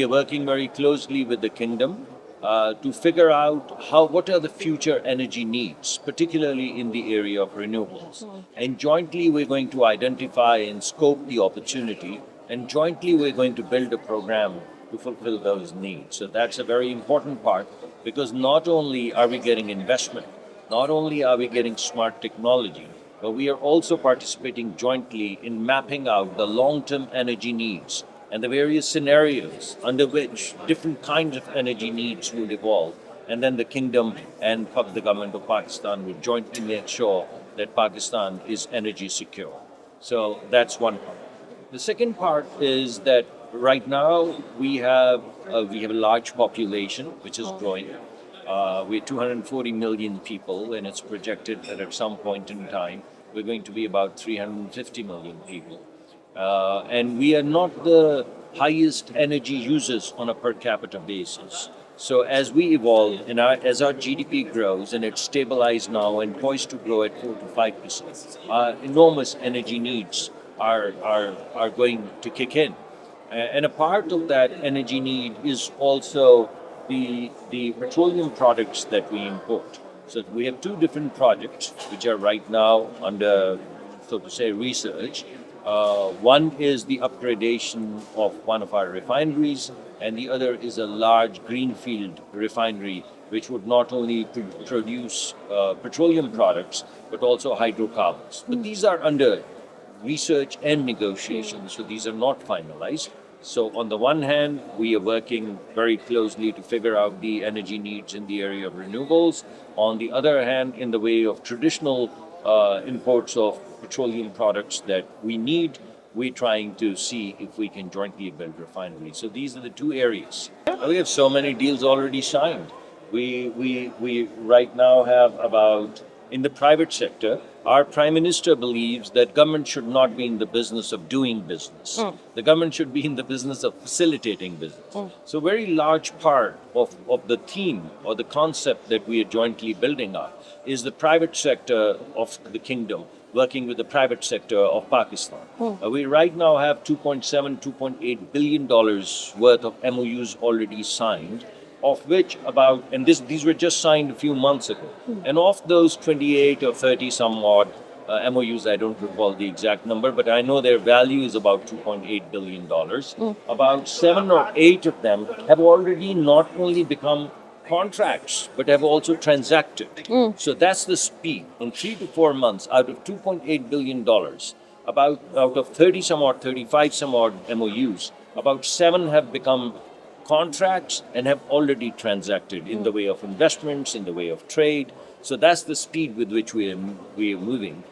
We are working very closely with the kingdom to figure out what are the future energy needs, particularly in the area of renewables. And jointly, we're going to identify and scope the opportunity, and jointly, we're going to build a program to fulfill those needs. So that's a very important part, because not only are we getting investment, not only are we getting smart technology, but we are also participating jointly in mapping out the long-term energy needs and the various scenarios under which different kinds of energy needs will evolve. And then the kingdom and the government of Pakistan will jointly make sure that Pakistan is energy secure. So that's one part. The second part is that right now we have a large population which is growing. We're 240 million people, and it's projected that at some point in time we're going to be about 350 million people. And we are not the highest energy users on a per capita basis. So as we evolve and as our GDP grows, and it's stabilized now and poised to grow at 4 to 5%, enormous energy needs are going to kick in. And a part of that energy need is also the petroleum products that we import. So we have two different projects which are right now under, so to say, research. One is the upgradation of one of our refineries, and the other is a large greenfield refinery which would not only produce petroleum products but also hydrocarbons. But these are under research and negotiation, so these are not finalized. So on the one hand, we are working very closely to figure out the energy needs in the area of renewables. On the other hand, in the way of traditional imports of petroleum products that we need, we're trying to see if we can jointly build refineries. So these are the two areas. We have so many deals already signed. We right now have about, in the private sector, our Prime Minister believes that government should not be in the business of doing business. The government should be in the business of facilitating business. So a very large part of the theme or the concept that we are jointly building up is the private sector of the kingdom working with the private sector of Pakistan. We right now have $2.7, $2.8 billion worth of MOUs already signed, of which about, and these were just signed a few months ago, and of those 28 or 30 some odd MOUs, I don't recall the exact number, but I know their value is about $2.8 billion. About 7 or 8 of them have already not only become contracts, but have also transacted. So that's the speed. In 3 to 4 months, out of $2.8 billion, out of 30 some odd, 35 some odd MOUs, about 7 have become contracts and have already transacted in the way of investments, in the way of trade. So that's the speed with which we are moving.